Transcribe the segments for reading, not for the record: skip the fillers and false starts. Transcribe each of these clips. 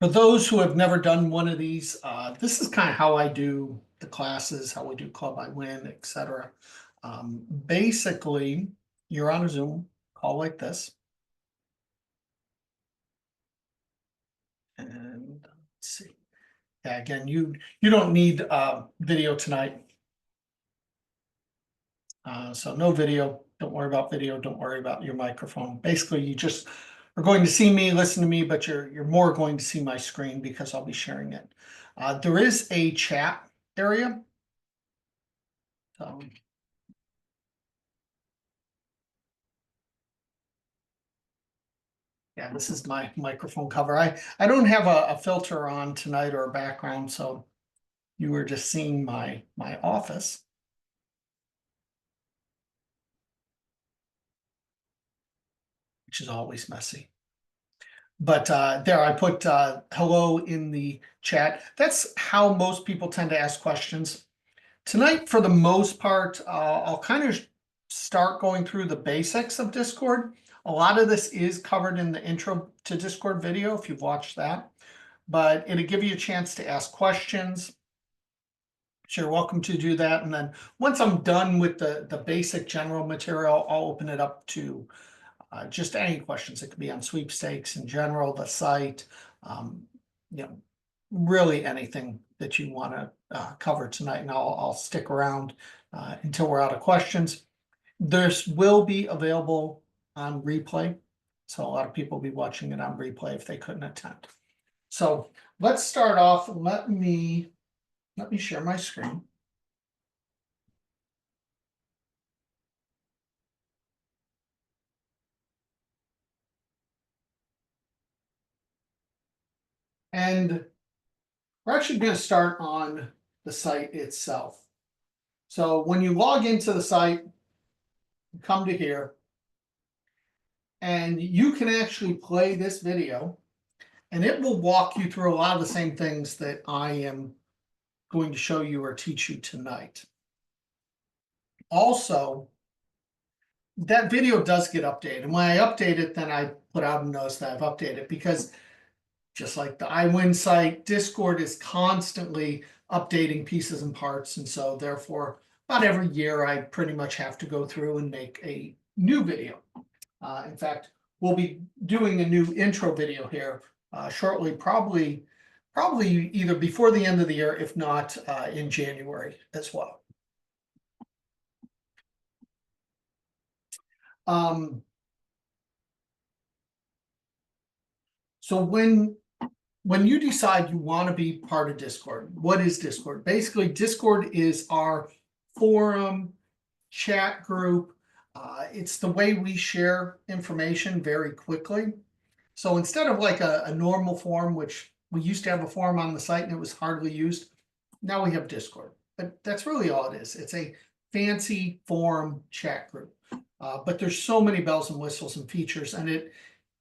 For those who have never done one of these, this is kind of how I do the classes, how we do Club I Win, etc. Basically, you're on a Zoom call like this. And let's see. Yeah, again, you don't need video tonight. So no video. Don't worry about video. Don't worry about your microphone. Basically, you just are going to see me, listen to me, but you're more going to see my screen because I'll be sharing it. There is a chat area. Yeah, this is my microphone cover. I don't have a filter on tonight or a background, so you were just seeing my office. Which is always messy. But there, I put hello in the chat. That's how most people tend to ask questions. Tonight, for the most part, I'll kind of start going through the basics of Discord. A lot of this is covered in the intro to Discord video, if you've watched that. But it'll give you a chance to ask questions. So you're welcome to do that. And then once I'm done with the basic general material, I'll open it up to just any questions. It could be on sweepstakes in general, the site, you know, really anything that you want to cover tonight. And I'll stick around until we're out of questions. This will be available on replay. So a lot of people will be watching it on replay if they couldn't attend. So let's start off. Let me share my screen. And we're actually going to start on the site itself. So when you log into the site, you come to here, and you can actually play this video, and it will walk you through a lot of the same things that I am going to show you or teach you tonight. Also, that video does get updated. And when I update it, then I put out a notice that I've updated, because just like the iWin site, Discord is constantly updating pieces and parts. And so therefore, about every year, I pretty much have to go through and make a new video. In fact, we'll be doing a new intro video here shortly, probably either before the end of the year, if not in January as well. So when you decide you want to be part of Discord, what is Discord? Basically, Discord is our forum, chat group. It's the way we share information very quickly. So instead of like a normal forum, which we used to have a forum on the site and it was hardly used, now we have Discord. But that's really all it is. It's a fancy forum chat group. But there's so many bells and whistles and features, and it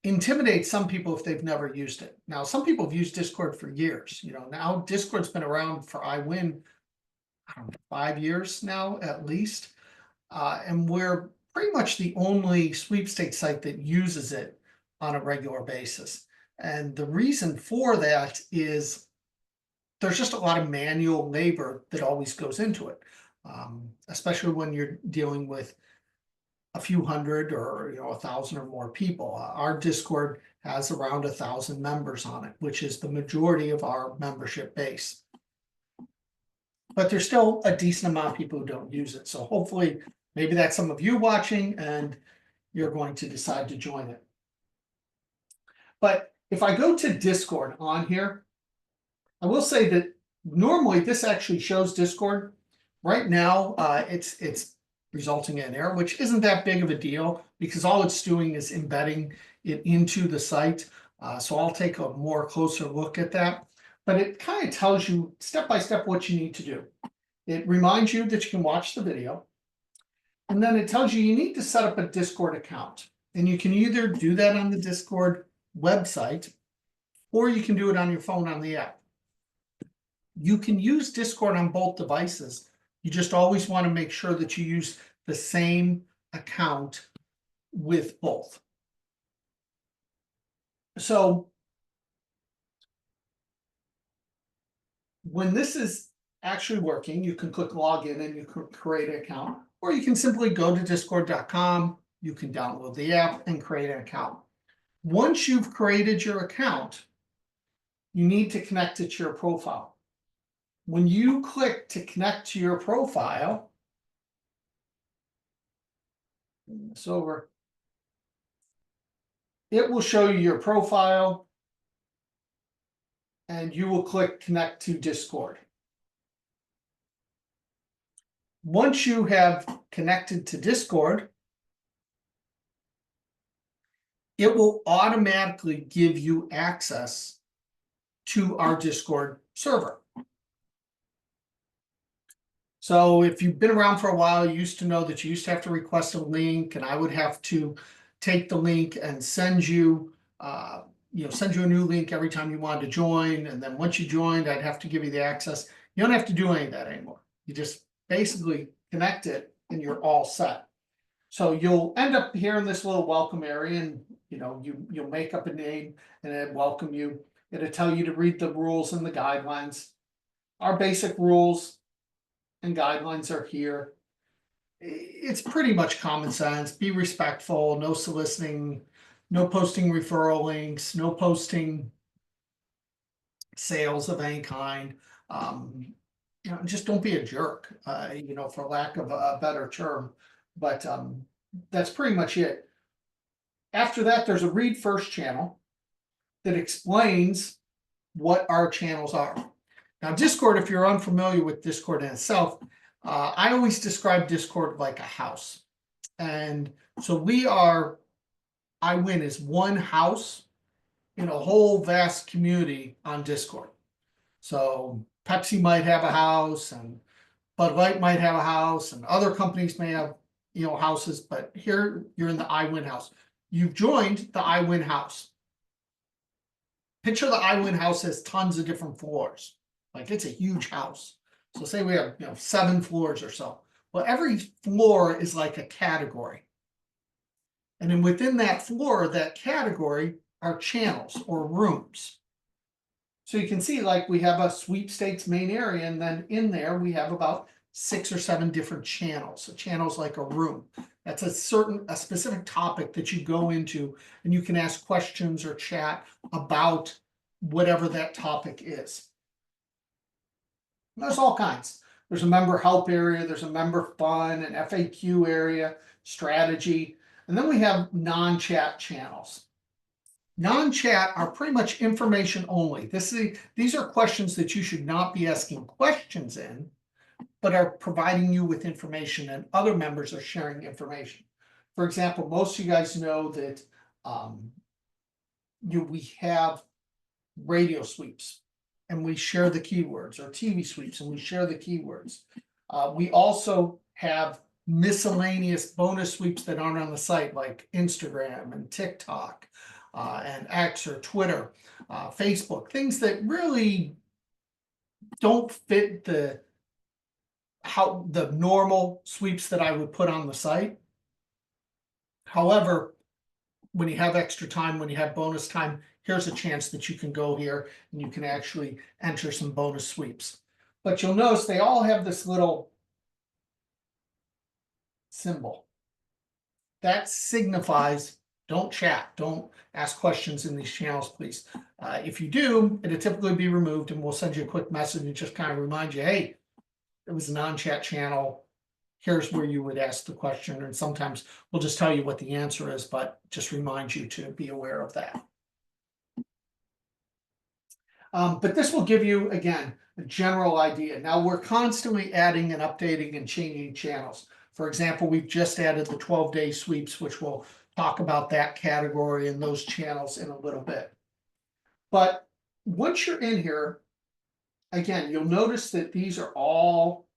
intimidates some people if they've never used it. Now, some people have used Discord for years. You know, now Discord's been around for iWin, I don't know, 5 years now at least. And we're pretty much the only sweepstakes site that uses it on a regular basis. And the reason for that is there's just a lot of manual labor that always goes into it, especially when you're dealing with a few hundred or 1,000 or more people. Our Discord has around 1,000 members on it, which is the majority of our membership base. But there's still a decent amount of people who don't use it. So hopefully, maybe that's some of you watching and you're going to decide to join it. But if I go to Discord on here, I will say that normally this actually shows Discord. Right now, it's resulting in an error, which isn't that big of a deal because all it's doing is embedding it into the site. So I'll take a more closer look at that. But it kind of tells you step by step what you need to do. It reminds you that you can watch the video. And then it tells you need to set up a Discord account. And you can either do that on the Discord website, or you can do it on your phone on the app. You can use Discord on both devices. You just always want to make sure that you use the same account with both. So when this is actually working, you can click login and you can create an account, or you can simply go to discord.com. You can download the app and create an account. Once you've created your account, you need to connect it to your profile. When you click to connect to your profile, bring this over, it will show you your profile and you will click connect to Discord. Once you have connected to Discord, it will automatically give you access to our Discord server. So if you've been around for a while, you used to know that you used to have to request a link, and I would have to take the link and send you a new link every time you wanted to join. And then once you joined, I'd have to give you the access. You don't have to do any of that anymore. You just basically connect it and you're all set. So you'll end up here in this little welcome area, and you'll make up a name and it'll welcome you. It'll tell you to read the rules and the guidelines. Our basic rules and guidelines are here. It's pretty much common sense. Be respectful, no soliciting, no posting referral links, no posting sales of any kind. Just don't be a jerk, for lack of a better term. But that's pretty much it. After that, there's a read first channel that explains what our channels are. Now, Discord, if you're unfamiliar with Discord in itself, I always describe Discord like a house. And so iWin is one house in a whole vast community on Discord. So Pepsi might have a house, and Bud Light might have a house, and other companies may have houses, but here you're in the iWin house. You've joined the iWin house. Picture the iWin house has tons of different floors. Like, it's a huge house. So say we have 7 floors or so. Well, every floor is like a category. And then within that floor, that category are channels or rooms. So you can see, like, we have a sweepstakes main area, and then in there we have about 6 or 7 different channels. A channel's like a room. That's a specific topic that you go into, and you can ask questions or chat about whatever that topic is. And there's all kinds. There's a member help area, there's a member fun, an FAQ area, strategy, and then we have non-chat channels. Non-chat are pretty much information only. These are questions that you should not be asking questions in, but are providing you with information, and other members are sharing information. For example, most of you guys know that we have radio sweeps and we share the keywords, or TV sweeps and we share the keywords. We also have miscellaneous bonus sweeps that aren't on the site, like Instagram and TikTok and X or Twitter, Facebook, things that really don't fit the normal sweeps that I would put on the site. However, when you have extra time, when you have bonus time, here's a chance that you can go here and you can actually enter some bonus sweeps. But you'll notice they all have this little symbol. That signifies don't chat, don't ask questions in these channels, please. If you do, it'll typically be removed, and we'll send you a quick message and just kind of remind you, hey, it was a non-chat channel. Here's where you would ask the question, and sometimes we'll just tell you what the answer is, but just remind you to be aware of that. But this will give you, again, a general idea. Now, we're constantly adding and updating and changing channels. For example, we've just added the 12-day sweeps, which we'll talk about that category and those channels in a little bit. But once you're in here, again, you'll notice that these are all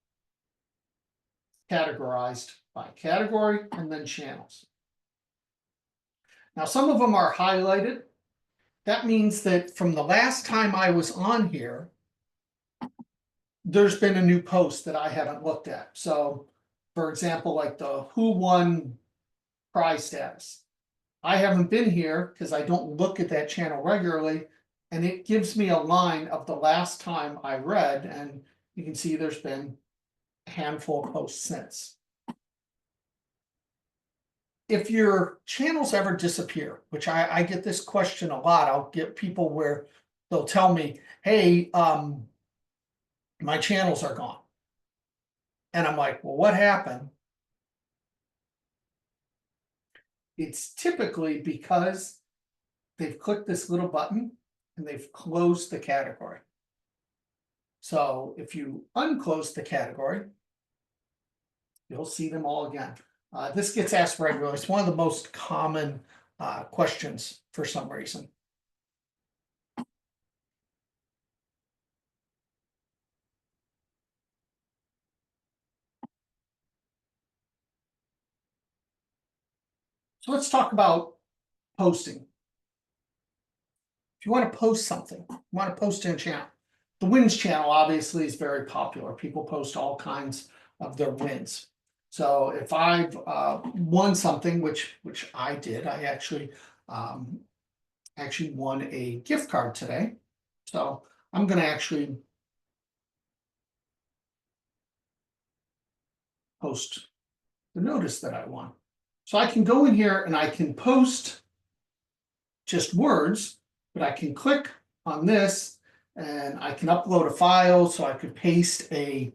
categorized by category and then channels. Now, some of them are highlighted. That means that from the last time I was on here, there's been a new post that I haven't looked at. So, for example, like the who won prize status. I haven't been here because I don't look at that channel regularly, And it gives me a line of the last time I read, and you can see there's been a handful of posts since. If your channels ever disappear, which I get this question a lot, I'll get people where they'll tell me, hey, my channels are gone. And I'm like, well, what happened? It's typically because they've clicked this little button and they've closed the category. So if you unclose the category, you'll see them all again. This gets asked regularly. It's one of the most common questions for some reason. So let's talk about posting. If you want to post something, you want to post in a channel. The wins channel obviously is very popular. People post all kinds of their wins. So if I've won something, which I did, I actually won a gift card today. So I'm going to actually post the notice that I won. So I can go in here and I can post just words, but I can click on this and I can upload a file. So I could paste a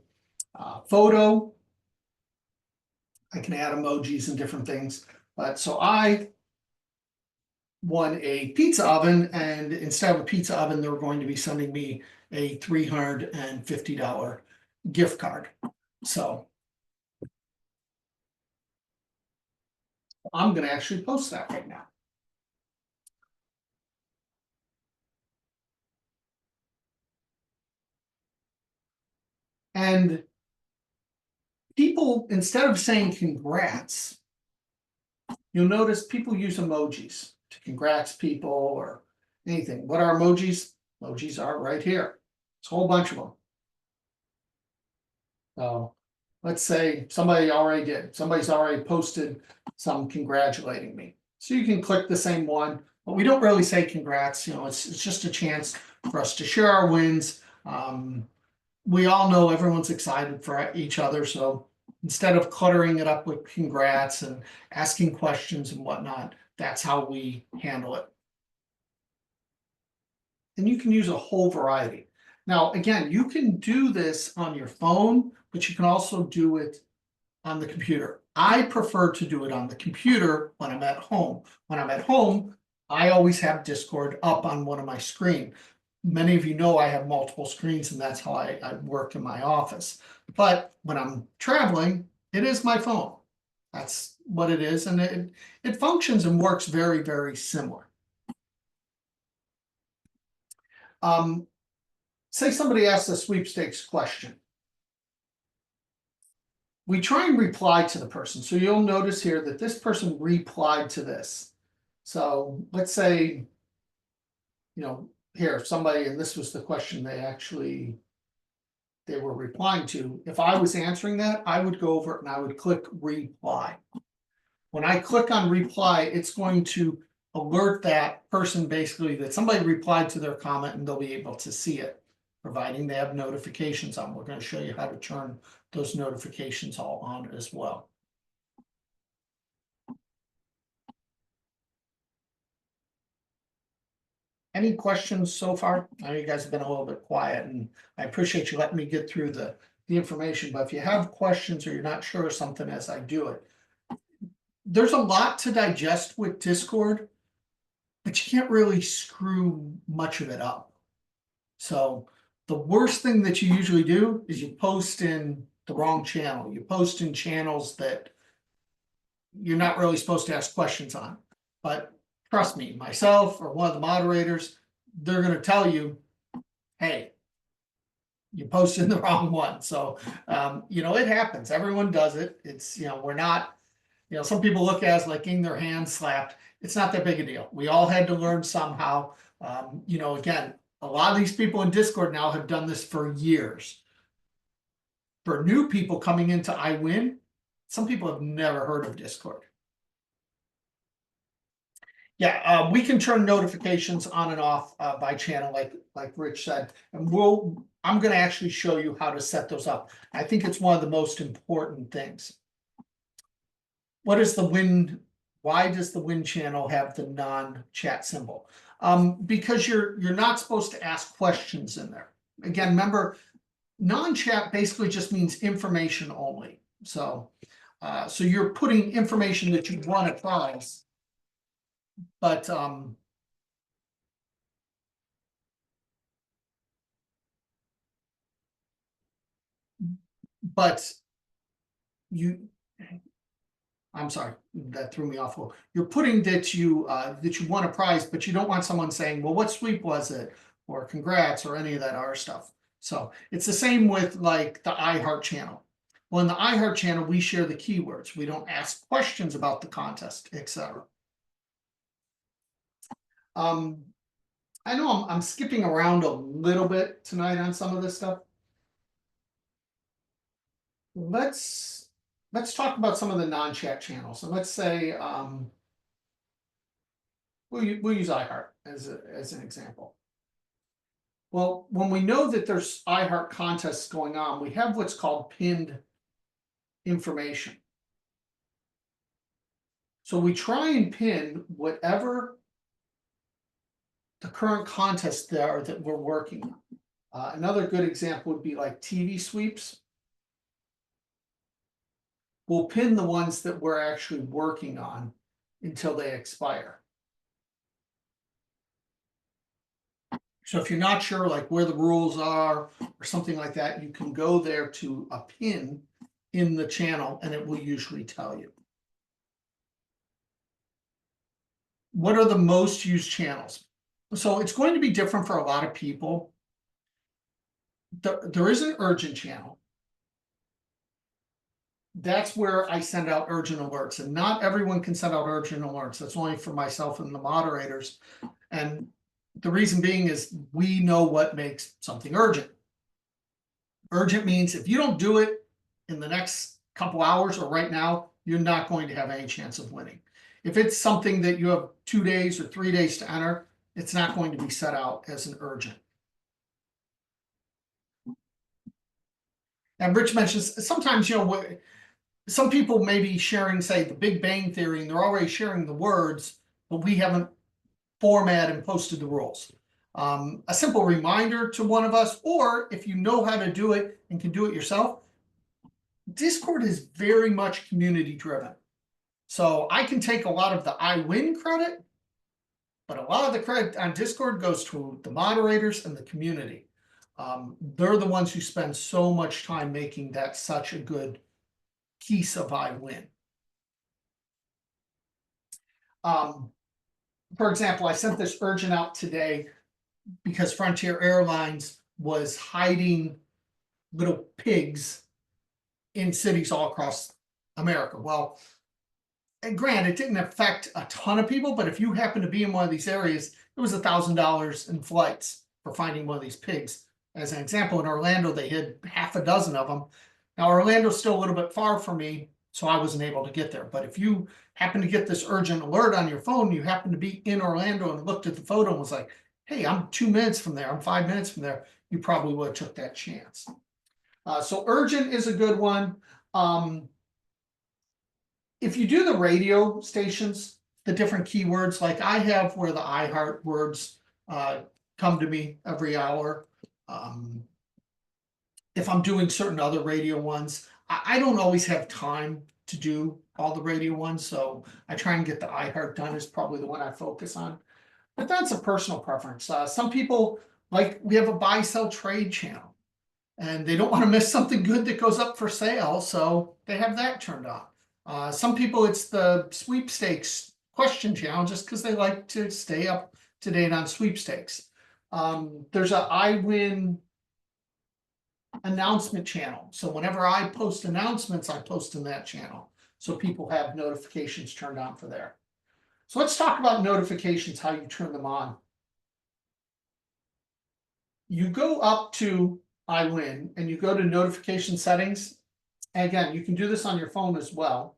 photo. I can add emojis and different things. But so I won a pizza oven, and instead of a pizza oven, they're going to be sending me a $350 gift card. So I'm going to actually post that right now. And people, instead of saying congrats, you'll notice people use emojis to congrats people or anything. What are emojis? Emojis are right here. It's a whole bunch of them. So let's say somebody's already posted some congratulating me. So you can click the same one, but we don't really say congrats. It's just a chance for us to share our wins. We all know everyone's excited for each other. So instead of cluttering it up with congrats and asking questions and whatnot, that's how we handle it. And you can use a whole variety. Now, again, you can do this on your phone, but you can also do it on the computer. I prefer to do it on the computer when I'm at home. When I'm at home, I always have Discord up on one of my screens. Many of you know I have multiple screens, and that's how I work in my office. But when I'm traveling, it is my phone. That's what it is, and it functions and works very, very similar. Say somebody asks a sweepstakes question. We try and reply to the person. So you'll notice here that this person replied to this. So let's say, here, somebody, and this was the question they were replying to. If I was answering that, I would go over and I would click reply. When I click on reply, it's going to alert that person basically that somebody replied to their comment, and they'll be able to see it, providing they have notifications on. We're going to show you how to turn those notifications all on as well. Any questions so far? I know you guys have been a little bit quiet, and I appreciate you letting me get through the information, but if you have questions or you're not sure of something as I do it, there's a lot to digest with Discord, but you can't really screw much of it up. So the worst thing that you usually do is you post in the wrong channel. You post in channels that you're not really supposed to ask questions on. But trust me, myself or one of the moderators, they're going to tell you, hey, you posted in the wrong one. So, it happens. Everyone does it. It's, we're not, some people look at it as like getting their hands slapped. It's not that big a deal. We all had to learn somehow. Again, a lot of these people in Discord now have done this for years. For new people coming into iWin, some people have never heard of Discord. Yeah, we can turn notifications on and off by channel, like Rich said, and I'm gonna actually show you how to set those up. I think it's one of the most important things. What is the Win? Why does the Win channel have the non-chat symbol? Because you're not supposed to ask questions in there. Again, remember, non-chat basically just means information only. So you're putting information that you want to prize, but but you I'm sorry, that threw me off. Well, you're putting that you want a prize, but you don't want someone saying, well, what sweep was it? Or congrats, or any of that other stuff. So it's the same with like the iHeart channel. Well, in the iHeart channel, we share the keywords. We don't ask questions about the contest, etc. I know I'm skipping around a little bit tonight on some of this stuff. Let's talk about some of the non-chat channels. So let's say we'll use iHeart as an example. Well, when we know that there's iHeart contests going on, we have what's called pinned information. So we try and pin whatever the current contests there are that we're working on. Another good example would be like TV sweeps. We'll pin the ones that we're actually working on until they expire. So if you're not sure like where the rules are or something like that, you can go there to a pin in the channel and it will usually tell you. What are the most used channels? So it's going to be different for a lot of people. There is an urgent channel. That's where I send out urgent alerts, and not everyone can send out urgent alerts. That's only for myself and the moderators. And the reason being is we know what makes something urgent. Urgent means if you don't do it in the next couple hours or right now, you're not going to have any chance of winning. If it's something that you have 2 days or 3 days to enter, it's not going to be set out as an urgent. And Rich mentions sometimes, some people may be sharing, say, the Big Bang Theory, and they're already sharing the words, but we haven't formatted and posted the rules. A simple reminder to one of us, or if you know how to do it and can do it yourself, Discord is very much community driven. So I can take a lot of the I win credit, but a lot of the credit on Discord goes to the moderators and the community. They're the ones who spend so much time making that such a good piece of I win. For example, I sent this urgent out today because Frontier Airlines was hiding little pigs in cities all across America. Well, and granted, it didn't affect a ton of people, but if you happen to be in one of these areas, it was $1,000 in flights for finding one of these pigs. As an example, in Orlando, they hid half a dozen of them. Now, Orlando's still a little bit far from me, so I wasn't able to get there. But if you happen to get this urgent alert on your phone, you happen to be in Orlando and looked at the photo and was like, hey, I'm 2 minutes from there, I'm 5 minutes from there, you probably would have took that chance. So urgent is a good one. If you do the radio stations, the different keywords, like I have where the iHeart words come to me every hour. If I'm doing certain other radio ones, I don't always have time to do all the radio ones, so I try and get the iHeart done is probably the one I focus on. But that's a personal preference. Some people, like we have a buy, sell, trade channel, and they don't want to miss something good that goes up for sale, so they have that turned on. Some people, it's the sweepstakes question channel just because they like to stay up to date on sweepstakes. There's a I win announcement channel. So whenever I post announcements, I post in that channel. So people have notifications turned on for there. So let's talk about notifications, how you turn them on. You go up to I win and you go to notification settings. And again, you can do this on your phone as well.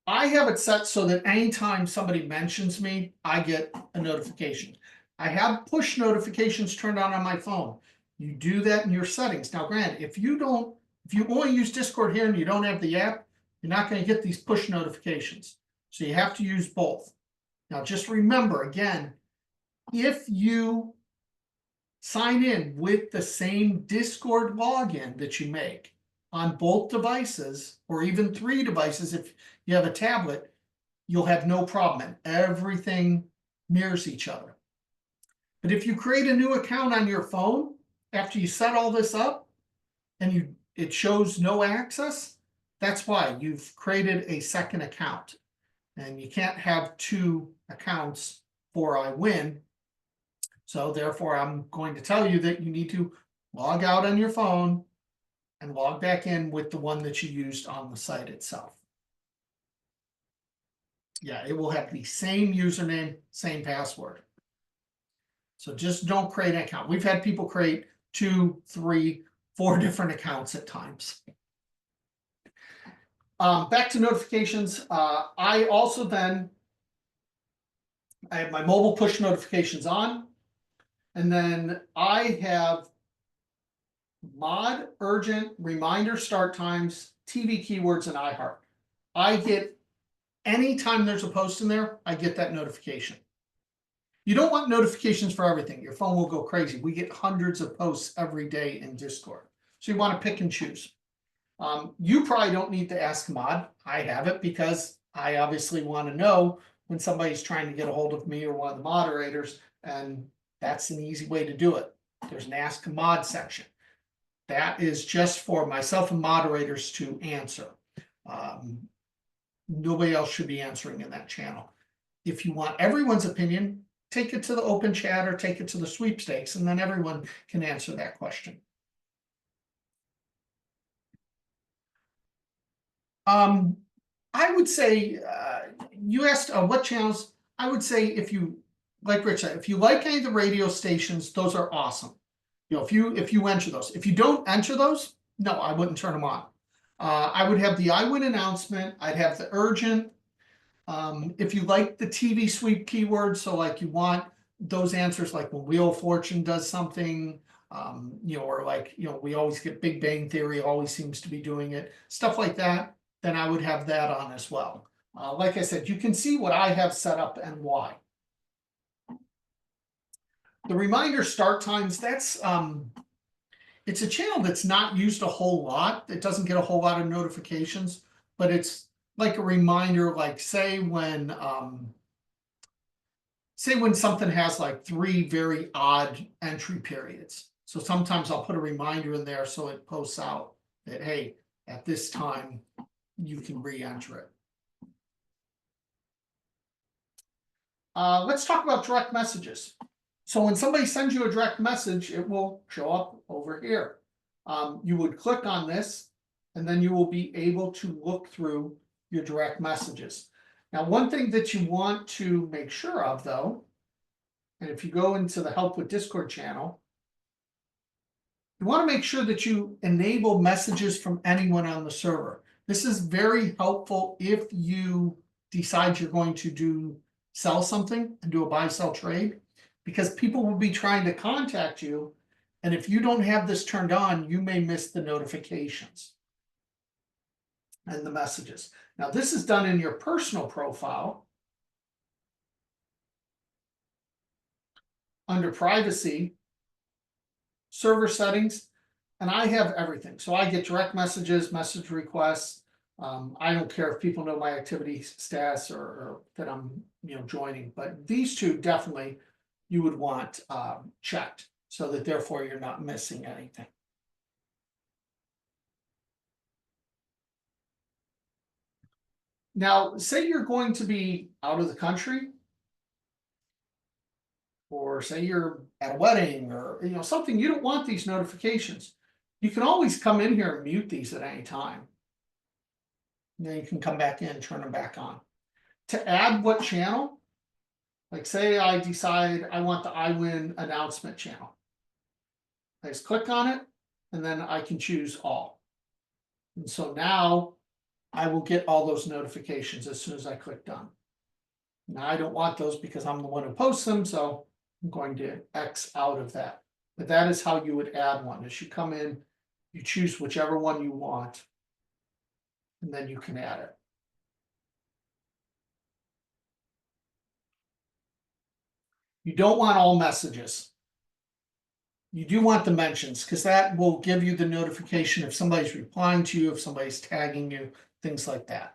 I have it set so that anytime somebody mentions me, I get a notification. I have push notifications turned on my phone. You do that in your settings. Now, granted, if you only use Discord here and you don't have the app, you're not going to get these push notifications. So you have to use both. Now, just remember again, if you sign in with the same Discord login that you make on both devices, or even 3 devices if you have a tablet, you'll have no problem and everything mirrors each other. But if you create a new account on your phone after you set all this up and it shows no access, that's why you've created a second account. And you can't have 2 accounts for iWin. So therefore, I'm going to tell you that you need to log out on your phone and log back in with the one that you used on the site itself. Yeah, it will have the same username, same password. So just don't create an account. We've had people create 2, 3, 4 different accounts at times. Back to notifications. I also then, I have my mobile push notifications on, and then I have mod, urgent, reminder start times, TV keywords, and iHeart. I get, anytime there's a post in there, I get that notification. You don't want notifications for everything. Your phone will go crazy. We get hundreds of posts every day in Discord. So you want to pick and choose. You probably don't need to ask mod. I have it because I obviously want to know when somebody's trying to get a hold of me or one of the moderators, and that's an easy way to do it. There's an ask mod section. That is just for myself and moderators to answer. Nobody else should be answering in that channel. If you want everyone's opinion, take it to the open chat or take it to the sweepstakes, and then everyone can answer that question. I would say, you asked what channels. I would say if you, like Rich said, if you like any of the radio stations, those are awesome. You know, if you enter those. If you don't enter those, no, I wouldn't turn them on. I would have the iWin announcement. I'd have the urgent. If you like the TV sweep keywords, so like you want those answers, like when Wheel of Fortune does something, you know, or like, you know, we always get Big Bang Theory always seems to be doing it, stuff like that, then I would have that on as well. Like I said, you can see what I have set up and why. The reminder start times, that's it's a channel that's not used a whole lot. It doesn't get a whole lot of notifications, but it's like a reminder, like say when something has like 3 very odd entry periods. So sometimes I'll put a reminder in there so it posts out that, hey, at this time you can re-enter it. Let's talk about direct messages. So when somebody sends you a direct message, it will show up over here. You would click on this, and then you will be able to look through your direct messages. Now, one thing that you want to make sure of, though, and if you go into the Help with Discord channel, you want to make sure that you enable messages from anyone on the server. This is very helpful if you decide you're going to sell something and do a buy-sell trade, because people will be trying to contact you, and if you don't have this turned on, you may miss the notifications and the messages. Now, this is done in your personal profile. Under privacy, server settings, and I have everything. So I get direct messages, message requests. I don't care if people know my activity status or that I'm, you know, joining, but these two definitely you would want checked so that therefore you're not missing anything. Now, say you're going to be out of the country, or say you're at a wedding, or you know, something, you don't want these notifications. You can always come in here and mute these at any time. And then you can come back in, turn them back on. To add what channel, like say I decide I want the iWin announcement channel. I just click on it, and then I can choose all. And so now I will get all those notifications as soon as I click done. Now, I don't want those because I'm the one who posts them, so I'm going to X out of that. But that is how you would add one. As you come in, you choose whichever one you want, and then you can add it. You don't want all messages. You do want the mentions, because that will give you the notification if somebody's replying to you, if somebody's tagging you, things like that.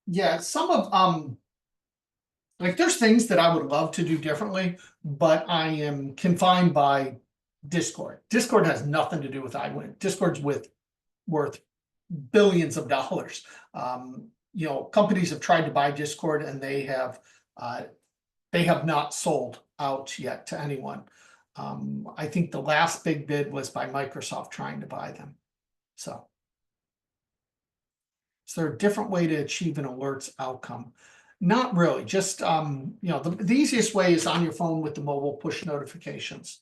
Yeah, some of like there's things that I would love to do differently, but I am confined by Discord. Discord has nothing to do with iWin. Discord's worth billions of dollars. You know, companies have tried to buy Discord and they have not sold out yet to anyone. I think the last big bid was by Microsoft trying to buy them. So is there a different way to achieve an alerts outcome? Not really, just you know, the easiest way is on your phone with the mobile push notifications.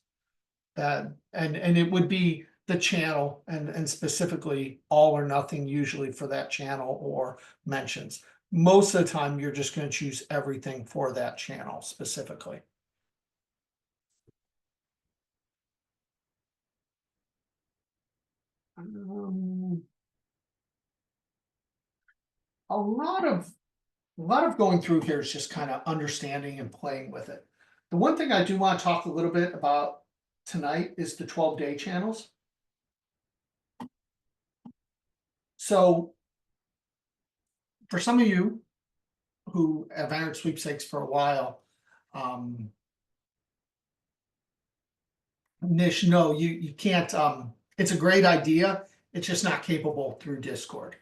And it would be the channel and specifically all or nothing usually for that channel or mentions. Most of the time, you're just going to choose everything for that channel specifically. A lot of going through here is just kind of understanding and playing with it. The one thing I do want to talk a little bit about tonight is the 12-day channels. So for some of you who have entered sweepstakes for a while, Nish, no, you can't, it's a great idea. It's just not capable through Discord.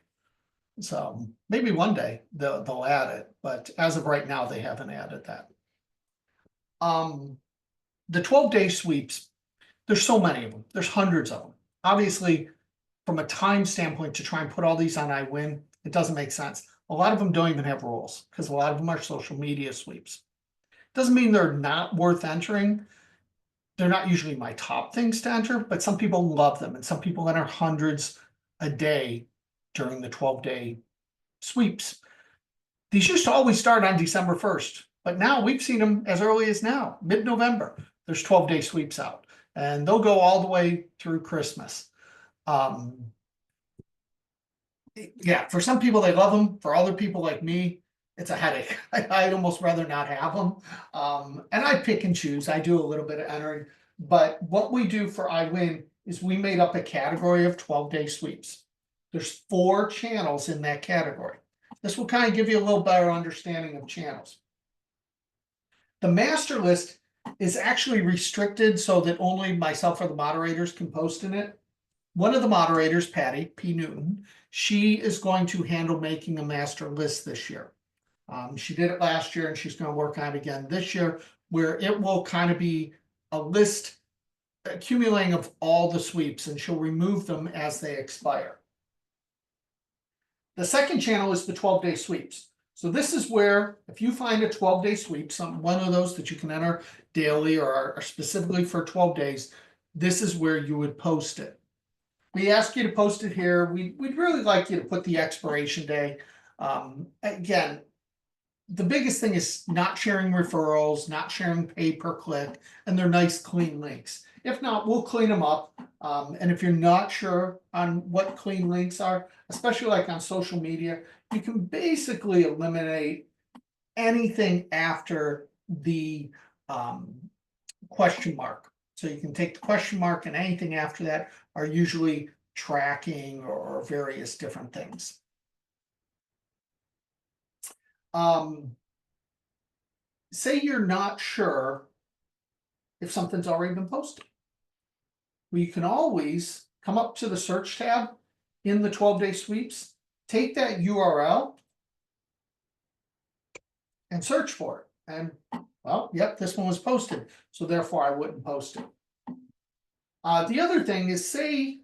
So maybe one day they'll add it, but as of right now, they haven't added that. The 12-day sweeps, there's so many of them. There's hundreds of them. Obviously, from a time standpoint, to try and put all these on iWin, it doesn't make sense. A lot of them don't even have rules because a lot of them are social media sweeps. Doesn't mean they're not worth entering. They're not usually my top things to enter, but some people love them and some people enter hundreds a day during the 12-day sweeps. These used to always start on December 1st, but now we've seen them as early as now, mid-November. There's 12-day sweeps out and they'll go all the way through Christmas. Yeah, for some people, they love them. For other people like me, it's a headache. I'd almost rather not have them. And I pick and choose. I do a little bit of entering. But what we do for iWin is we made up a category of 12-day sweeps. There's 4 channels in that category. This will kind of give you a little better understanding of channels. The master list is actually restricted so that only myself or the moderators can post in it. One of the moderators, Patty P. Newton, she is going to handle making a master list this year. She did it last year and she's going to work on it again this year, where it will kind of be a list accumulating of all the sweeps and she'll remove them as they expire. The second channel is the 12-day sweeps. So this is where if you find a 12-day sweep, one of those that you can enter daily or are specifically for 12 days, this is where you would post it. We ask you to post it here. We'd really like you to put the expiration day. Again, the biggest thing is not sharing referrals, not sharing pay per click, and they're nice, clean links. If not, we'll clean them up. And if you're not sure on what clean links are, especially like on social media, you can basically eliminate anything after the question mark. So you can take the question mark and anything after that are usually tracking or various different things. Say you're not sure if something's already been posted. Well, you can always come up to the search tab in the 12-day sweeps, take that URL and search for it. And well, yep, this one was posted. So therefore I wouldn't post it. The other thing is say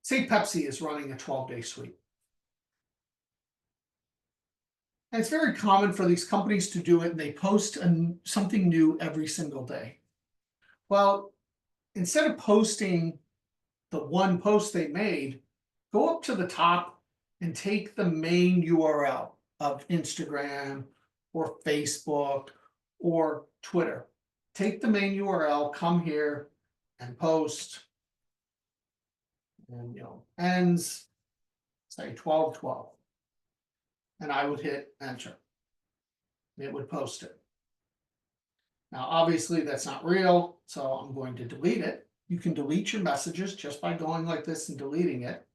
say Pepsi is running a 12-day sweep. And it's very common for these companies to do it, and they post something new every single day. Well, instead of posting the one post they made, go up to the top and take the main URL of Instagram or Facebook or Twitter. Take the main URL, come here and post, and ends, say 12/12. And I would hit enter. It would post it. Now, obviously, that's not real, so I'm going to delete it. You can delete your messages just by going like this and deleting it.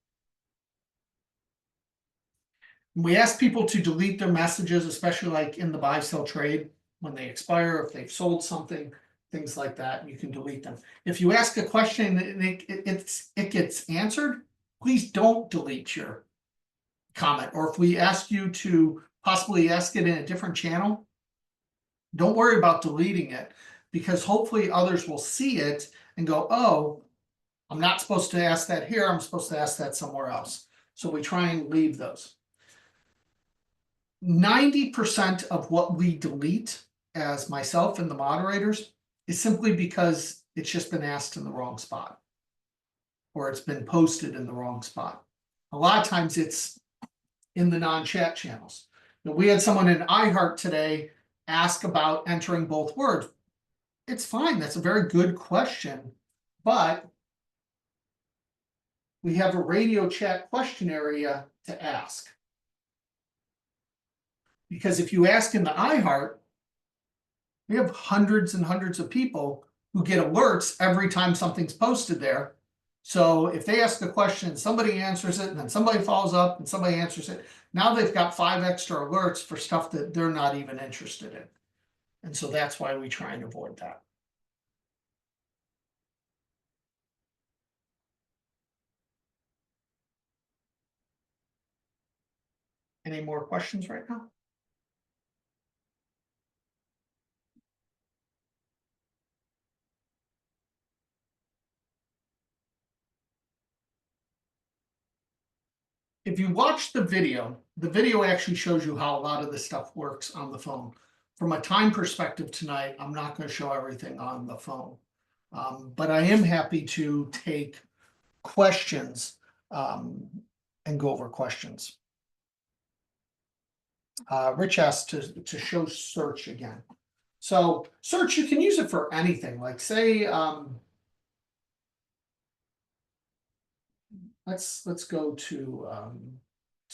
We ask people to delete their messages, especially like in the buy-sell trade, when they expire, if they've sold something, things like that, you can delete them. If you ask a question and it gets answered, please don't delete your comment. Or if we ask you to possibly ask it in a different channel, don't worry about deleting it, because hopefully others will see it and go, oh, I'm not supposed to ask that here, I'm supposed to ask that somewhere else. So we try and leave those. 90% of what we delete as myself and the moderators is simply because it's just been asked in the wrong spot, or it's been posted in the wrong spot. A lot of times it's in the non-chat channels. Now, we had someone in iHeart today ask about entering both words. It's fine, that's a very good question, but we have a radio chat question area to ask. Because if you ask in the iHeart, we have hundreds and hundreds of people who get alerts every time something's posted there. So if they ask a question, somebody answers it, and then somebody follows up and somebody answers it, now they've got 5 extra alerts for stuff that they're not even interested in. And so that's why we try and avoid that. Any more questions right now? If you watch the video actually shows you how a lot of this stuff works on the phone. From a time perspective tonight, I'm not going to show everything on the phone. But I am happy to take questions and go over questions. Rich asked to show search again. So search, you can use it for anything. Like say, let's go to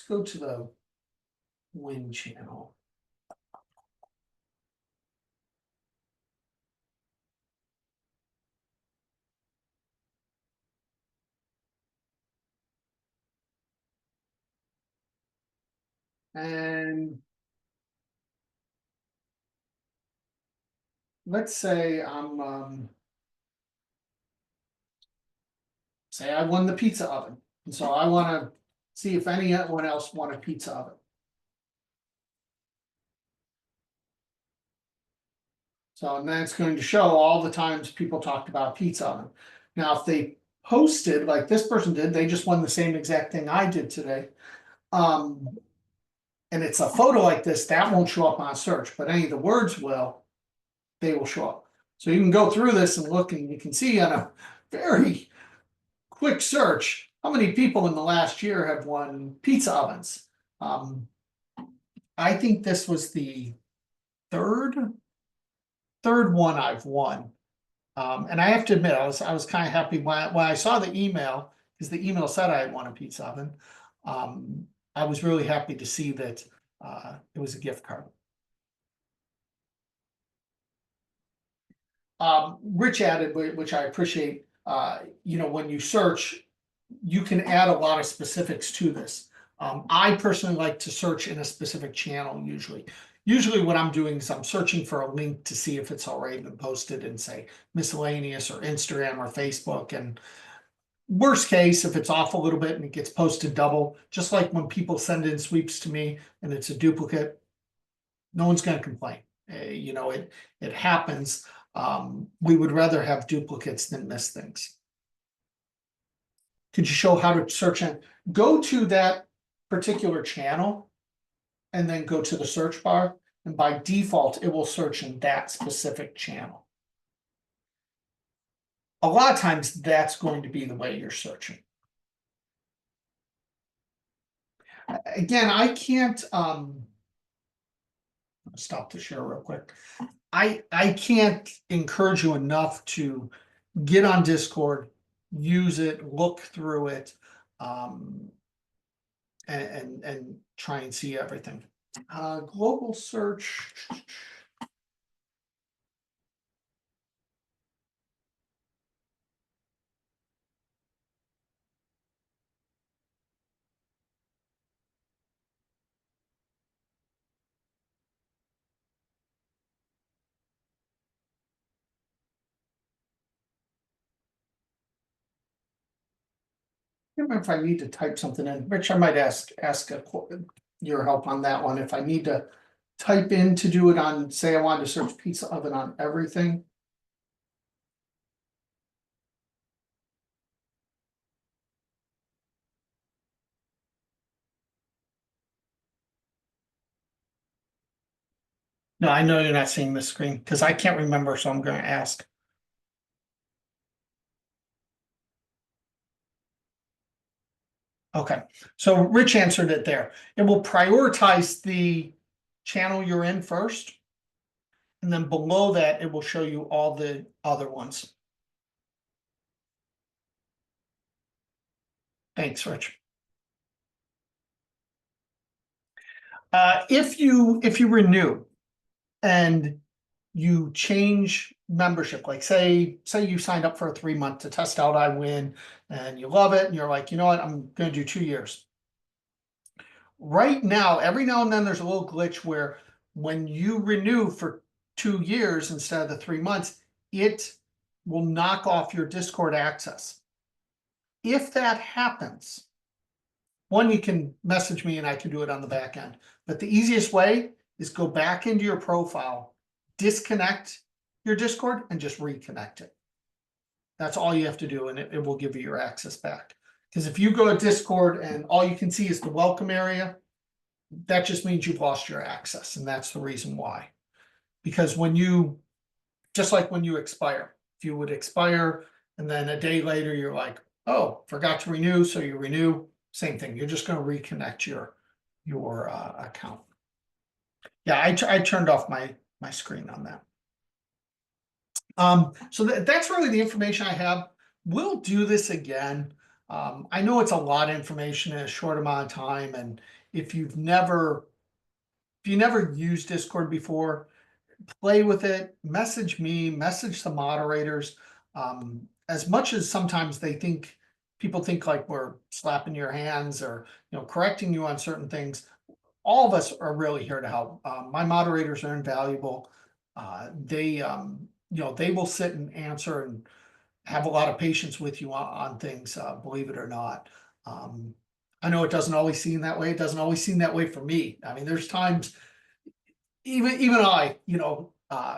the Win channel. And let's say say I won the pizza oven, and so I want to see if anyone else won a pizza oven. So, and then it's going to show all the times people talked about pizza oven. Now, if they posted like this person did, they just won the same exact thing I did today. And it's a photo like this, that won't show up on search, but any of the words will, they will show up. So you can go through this and look, and you can see on a very quick search how many people in the last year have won pizza ovens. I think this was the third one I've won. And I have to admit, I was kind of happy when I saw the email, because the email said I had won a pizza oven. I was really happy to see that it was a gift card. Rich added, which I appreciate, when you search, you can add a lot of specifics to this. I personally like to search in a specific channel usually. Usually what I'm doing is I'm searching for a link to see if it's already been posted in, say, miscellaneous or Instagram or Facebook. And worst case, if it's off a little bit and it gets posted double, just like when people send in sweeps to me and it's a duplicate, no one's going to complain. It happens. We would rather have duplicates than miss things. Could you show how to search and go to that particular channel? And then go to the search bar, and by default, it will search in that specific channel. A lot of times that's going to be the way you're searching. Again, I can't stop the share real quick. I can't encourage you enough to get on Discord, use it, look through it, and try and see everything. Global search. I don't know if I need to type something in, Rich, I might ask your help on that one. If I need to type in to do it on, say I wanted to search pizza oven on everything. No, I know you're not seeing the screen because I can't remember, so I'm gonna ask. Okay, so Rich answered it there. It will prioritize the channel you're in first. And then below that, it will show you all the other ones. Thanks, Rich. If you renew and you change membership, like say you signed up for a 3-month to test out iWin and you love it and you're like, you know what, I'm gonna do 2 years. Right now, every now and then there's a little glitch where when you renew for 2 years instead of the 3 months, it will knock off your Discord access. If that happens, one, you can message me and I can do it on the back end. But the easiest way is go back into your profile, disconnect your Discord, and just reconnect it. That's all you have to do, and it will give you your access back. Because if you go to Discord and all you can see is the welcome area, that just means you've lost your access, and that's the reason why. Because when you, just like when you expire, if you would expire and then a day later you're like, oh, forgot to renew, so you renew, same thing, you're just gonna reconnect your account. Yeah, I turned off my screen on that. So that's really the information I have. We'll do this again. I know it's a lot of information in a short amount of time, and if you never used Discord before, play with it, message me, message the moderators. As much as sometimes people think like we're slapping your hands or correcting you on certain things, all of us are really here to help. My moderators are invaluable. They they will sit and answer and have a lot of patience with you on things, believe it or not. I know it doesn't always seem that way. It doesn't always seem that way for me. I mean, there's times even I,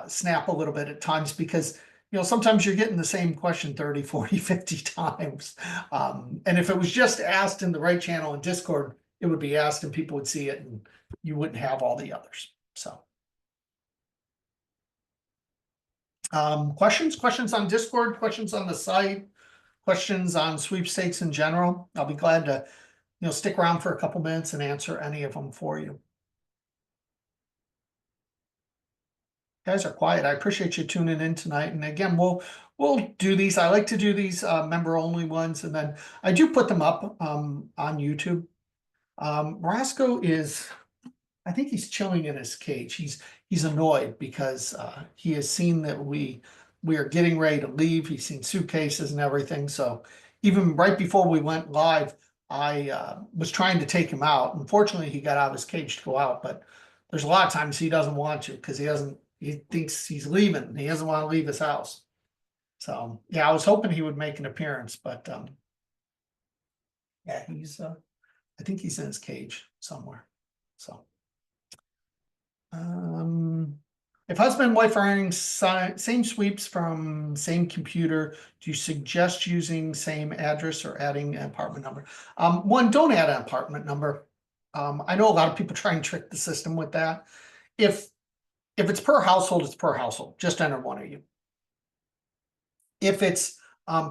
snap a little bit at times because, sometimes you're getting the same question 30, 40, 50 times. And if it was just asked in the right channel in Discord, it would be asked and people would see it and you wouldn't have all the others. So. Questions on Discord, questions on the site, questions on sweepstakes in general. I'll be glad to, stick around for a couple minutes and answer any of them for you. Guys are quiet. I appreciate you tuning in tonight. And again, we'll do these. I like to do these member only ones, and then I do put them up on YouTube. Roscoe is, I think he's chilling in his cage. He's annoyed because he has seen that we are getting ready to leave. He's seen suitcases and everything. So even right before we went live, I was trying to take him out. Unfortunately, he got out of his cage to go out, but there's a lot of times he doesn't want to because he thinks he's leaving. He doesn't want to leave his house. So yeah, I was hoping he would make an appearance, but yeah, I think he's in his cage somewhere. So If husband and wife are entering same sweeps from same computer, do you suggest using same address or adding an apartment number? One, don't add an apartment number. I know a lot of people try and trick the system with that. If it's per household, it's per household. Just enter one of you. If it's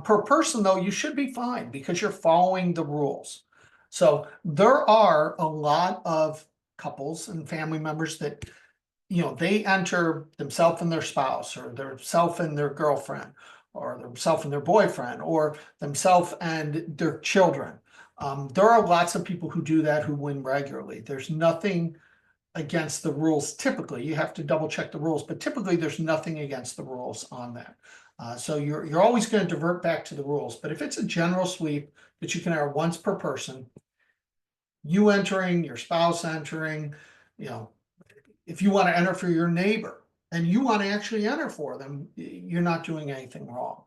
per person, though, you should be fine because you're following the rules. So there are a lot of couples and family members that, you know, they enter themselves and their spouse, or themselves and their girlfriend, or themselves and their boyfriend, or themselves and their children. There are lots of people who do that who win regularly. There's nothing against the rules. Typically, you have to double check the rules, but typically there's nothing against the rules on that. So you're always going to divert back to the rules. But if it's a general sweep that you can enter once per person, you entering, your spouse entering, you know, if you want to enter for your neighbor and you want to actually enter for them, you're not doing anything wrong.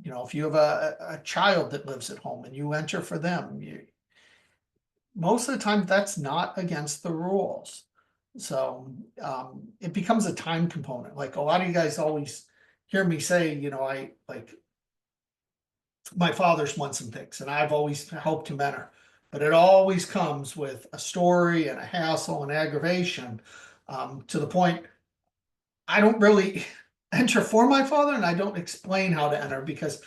You know, if you have a child that lives at home and you enter for them, most of the time that's not against the rules. So it becomes a time component. Like a lot of you guys always hear me say, you know, I like my father's won some things and I've always helped him enter, but it always comes with a story and a hassle and aggravation, to the point I don't really enter for my father and I don't explain how to enter, because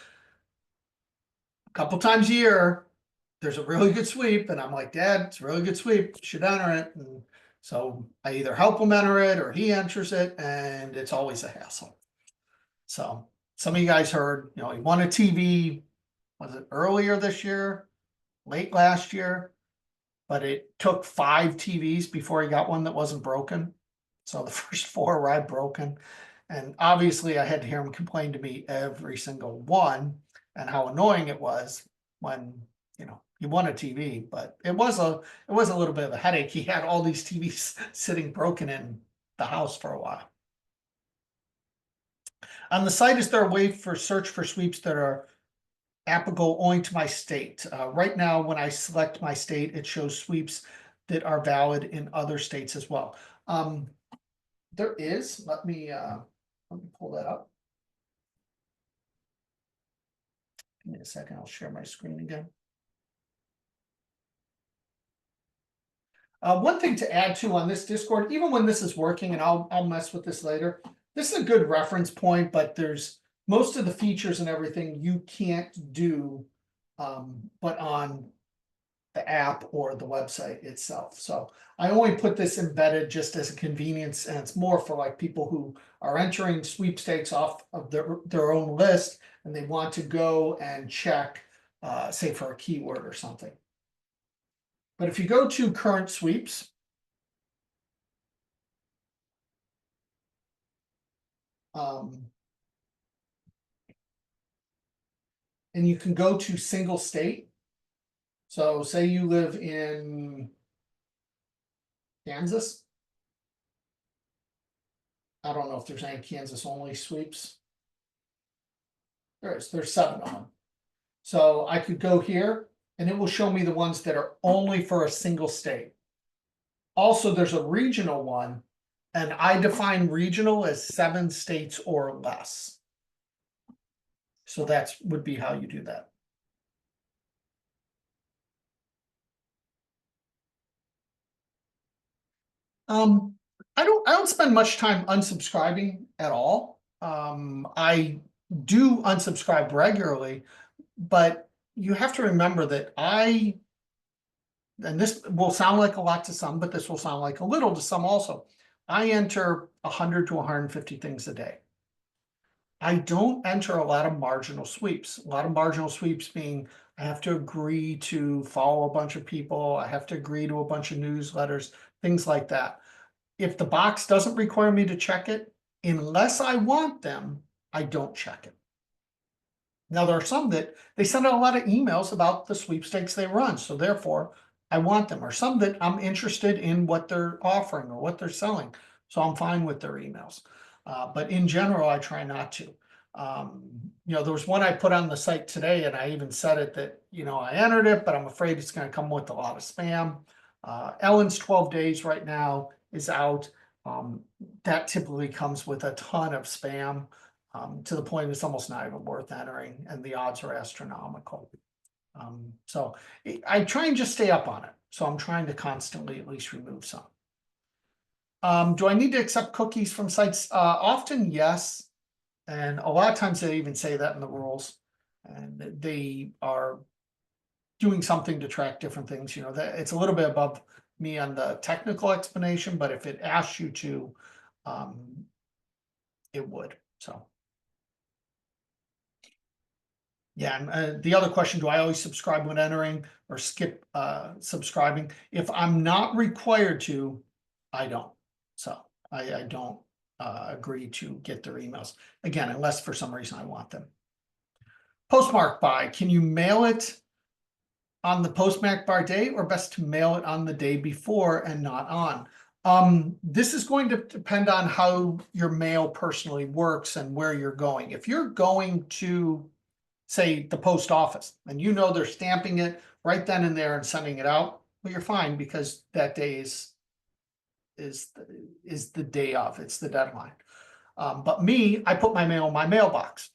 a couple times a year there's a really good sweep and I'm like, Dad, it's a really good sweep, you should enter it. And so I either help him enter it or he enters it, and it's always a hassle. So some of you guys heard, you know, he won a TV, was it earlier this year, late last year? But it took 5 TVs before he got one that wasn't broken. So the first 4 arrived broken. And obviously I had to hear him complain to me every single one and how annoying it was when, you know, he won a TV, but it was a little bit of a headache. He had all these TVs sitting broken in the house for a while. On the site, is there a way for search for sweeps that are applicable only to my state? Right now, when I select my state, it shows sweeps that are valid in other states as well. There is, let me pull that up. Give me a second, I'll share my screen again. One thing to add to on this Discord, even when this is working, and I'll mess with this later, this is a good reference point, but there's most of the features and everything you can't do, but on the app or the website itself. So I only put this embedded just as a convenience, and it's more for like people who are entering sweepstakes off of their own list and they want to go and check, say for a keyword or something. But if you go to current sweeps, and you can go to single state. So say you live in Kansas. I don't know if there's any Kansas only sweeps. There's 7 of them. So I could go here and it will show me the ones that are only for a single state. Also, there's a regional one, and I define regional as 7 states or less. So that would be how you do that. I don't spend much time unsubscribing at all. I do unsubscribe regularly, but you have to remember that and this will sound like a lot to some, but this will sound like a little to some also. I enter 100 to 150 things a day. I don't enter a lot of marginal sweeps. A lot of marginal sweeps being I have to agree to follow a bunch of people. I have to agree to a bunch of newsletters, things like that. If the box doesn't require me to check it, unless I want them, I don't check it. Now, there are some that they send out a lot of emails about the sweepstakes they run. So therefore, I want them, or some that I'm interested in what they're offering or what they're selling. So I'm fine with their emails. But in general, I try not to. You know, there was one I put on the site today, and I even said it that, you know, I entered it, but I'm afraid it's going to come with a lot of spam. Ellen's 12 days right now is out. That typically comes with a ton of spam, to the point it's almost not even worth entering, and the odds are astronomical. So I try and just stay up on it. So I'm trying to constantly at least remove some. Do I need to accept cookies from sites? Often, yes. And a lot of times they even say that in the rules, and they are doing something to track different things. You know, that it's a little bit above me on the technical explanation, but if it asks you to, it would. So. Yeah, and the other question, do I always subscribe when entering or skip subscribing? If I'm not required to, I don't. So I don't agree to get their emails. Again, unless for some reason I want them. Postmark by, can you mail it on the postmark by date, or best to mail it on the day before and not on? This is going to depend on how your mail personally works and where you're going. If you're going to, say, the post office, and you know they're stamping it right then and there and sending it out, well, you're fine, because that day is the day of, it's the deadline. But me, I put my mail in my mailbox.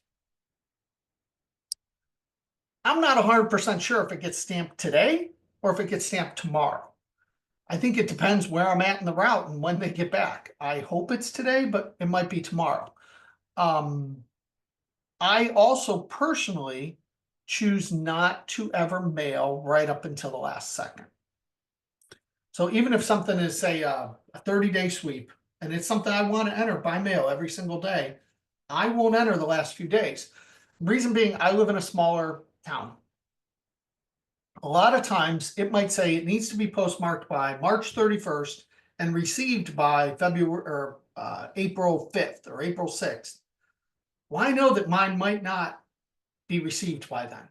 I'm not 100% sure if it gets stamped today or if it gets stamped tomorrow. I think it depends where I'm at in the route and when they get back. I hope it's today, but it might be tomorrow. I also personally choose not to ever mail right up until the last second. So even if something is, say, a 30-day sweep, and it's something I want to enter by mail every single day, I won't enter the last few days. Reason being, I live in a smaller town. A lot of times it might say it needs to be postmarked by March 31st and received by February or April 5th or April 6th. Well, I know that mine might not be received by then.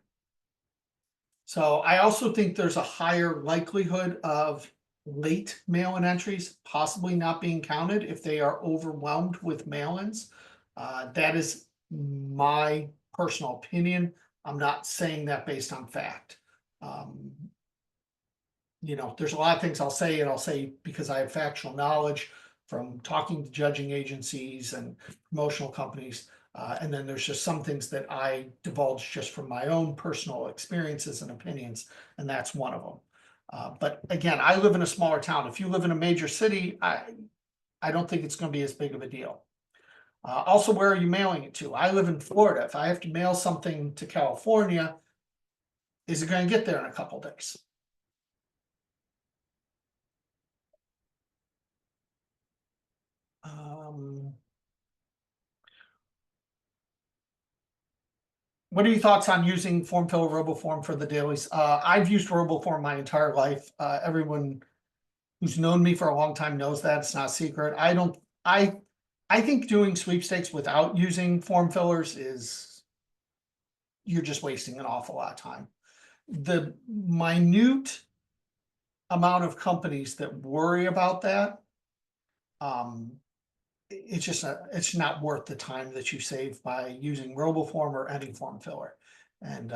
So I also think there's a higher likelihood of late mail-in entries possibly not being counted if they are overwhelmed with mail-ins. That is my personal opinion. I'm not saying that based on fact. You know, there's a lot of things I'll say, and I'll say because I have factual knowledge from talking to judging agencies and promotional companies. And then there's just some things that I divulge just from my own personal experiences and opinions, and that's one of them. But again, I live in a smaller town. If you live in a major city, I don't think it's going to be as big of a deal. Also, where are you mailing it to? I live in Florida. If I have to mail something to California, is it going to get there in a couple days? What are your thoughts on using FormFill or RoboForm for the dailies? I've used RoboForm my entire life. Everyone who's known me for a long time knows that. It's not a secret. I think doing sweepstakes without using form fillers is, you're just wasting an awful lot of time. The minute amount of companies that worry about that, it's not worth the time that you save by using RoboForm or any form filler. And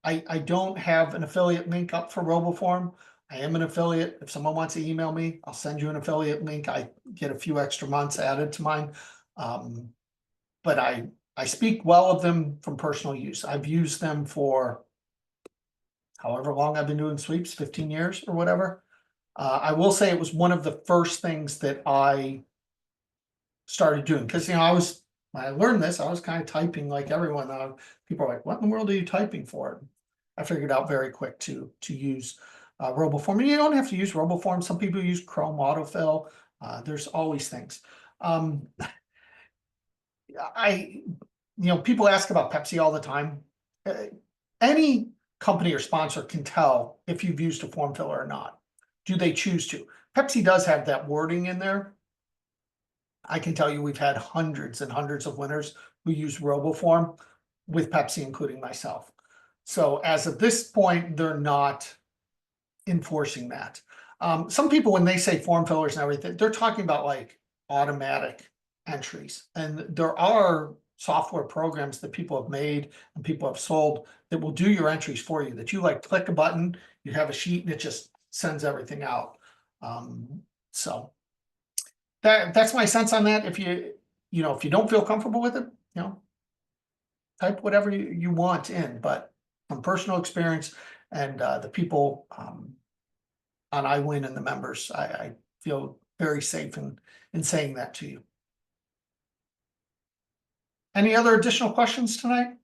I don't have an affiliate link up for RoboForm. I am an affiliate. If someone wants to email me, I'll send you an affiliate link. I get a few extra months added to mine. But I speak well of them from personal use. I've used them for however long I've been doing sweeps, 15 years or whatever. I will say it was one of the first things that I started doing, because, you know, when I learned this, I was kind of typing like everyone. People are like, what in the world are you typing for? I figured out very quick to use RoboForm. And you don't have to use RoboForm. Some people use Chrome autofill. There's always things. People ask about Pepsi all the time. Any company or sponsor can tell if you've used a form filler or not. Do they choose to? Pepsi does have that wording in there. I can tell you we've had hundreds and hundreds of winners who use RoboForm with Pepsi, including myself. So as of this point, they're not enforcing that. Some people, when they say form fillers and everything, they're talking about like automatic entries. And there are software programs that people have made and people have sold that will do your entries for you, that you like click a button, you have a sheet, and it just sends everything out. So that's my sense on that. If you know, if you don't feel comfortable with it, you know, type whatever you want in, but from personal experience and the people on iWin and the members, I feel very safe in saying that to you. Any other additional questions tonight?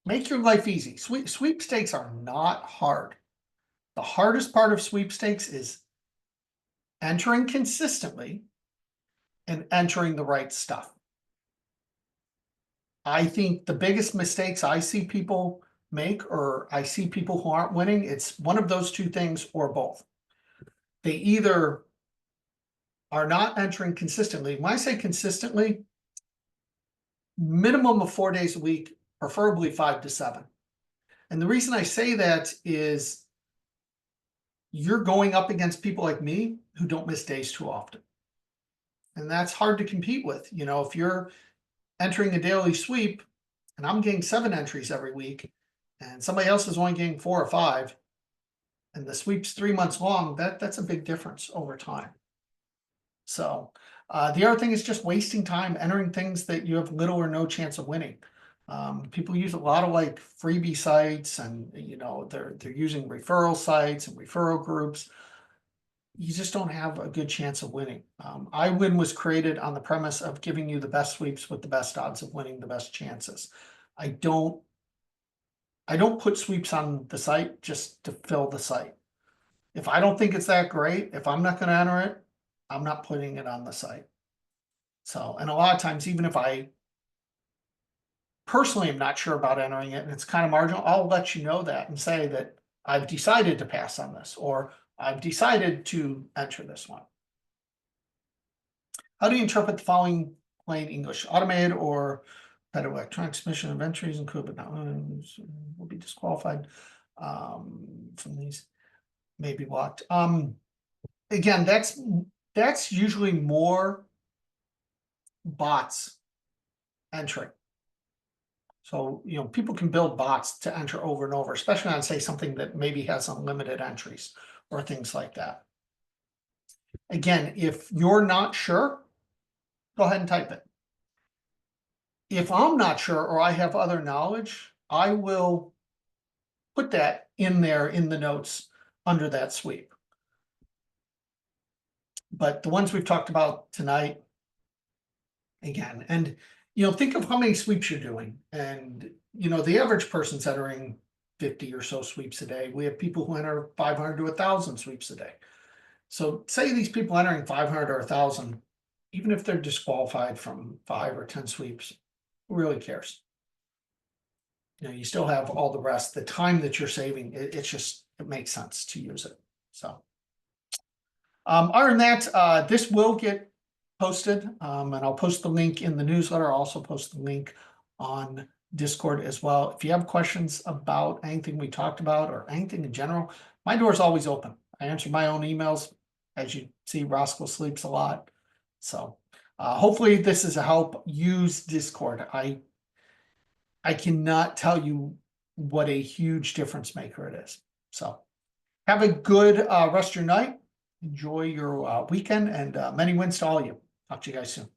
Make your life easy. Sweepstakes are not hard. The hardest part of sweepstakes is entering consistently and entering the right stuff. I think the biggest mistakes I see people make, or I see people who aren't winning, it's one of those two things or both. They either are not entering consistently. When I say consistently, minimum of 4 days a week, preferably 5 to 7. And the reason I say that is you're going up against people like me who don't miss days too often. And that's hard to compete with. You know, if you're entering a daily sweep and I'm getting 7 entries every week and somebody else is only getting 4 or 5 and the sweep's 3 months long, that's a big difference over time. So the other thing is just wasting time entering things that you have little or no chance of winning. People use a lot of like freebie sites, and you know they're using referral sites and referral groups. You just don't have a good chance of winning. iWin was created on the premise of giving you the best sweeps with the best odds of winning, the best chances. I don't put sweeps on the site just to fill the site. If I don't think it's that great, if I'm not going to enter it, I'm not putting it on the site. So, and a lot of times, even if I personally am not sure about entering it and it's kind of marginal, I'll let you know that and say that I've decided to pass on this, or I've decided to enter this one. How do you interpret the following plain English? Automated or better electronic submission of entries include, but not will be disqualified from these, may be blocked. Again, that's usually more bots entering. So, you know, people can build bots to enter over and over, especially on, say, something that maybe has unlimited entries or things like that. Again, if you're not sure, go ahead and type it. If I'm not sure or I have other knowledge, I will put that in there in the notes under that sweep. But the ones we've talked about tonight, again, and you know, think of how many sweeps you're doing. And you know, the average person's entering 50 or so sweeps a day. We have people who enter 500 to 1,000 sweeps a day. So say these people entering 500 or 1,000, even if they're disqualified from 5 or 10 sweeps, who really cares? You know, you still have all the rest. The time that you're saving, it makes sense to use it. So other than that, this will get posted, and I'll post the link in the newsletter. I'll also post the link on Discord as well. If you have questions about anything we talked about or anything in general, my door is always open. I answer my own emails. As you see, Roscoe sleeps a lot. So hopefully this is a help. Use Discord. I cannot tell you what a huge difference maker it is. So have a good rest of your night. Enjoy your weekend, and many wins to all of you. Talk to you guys soon.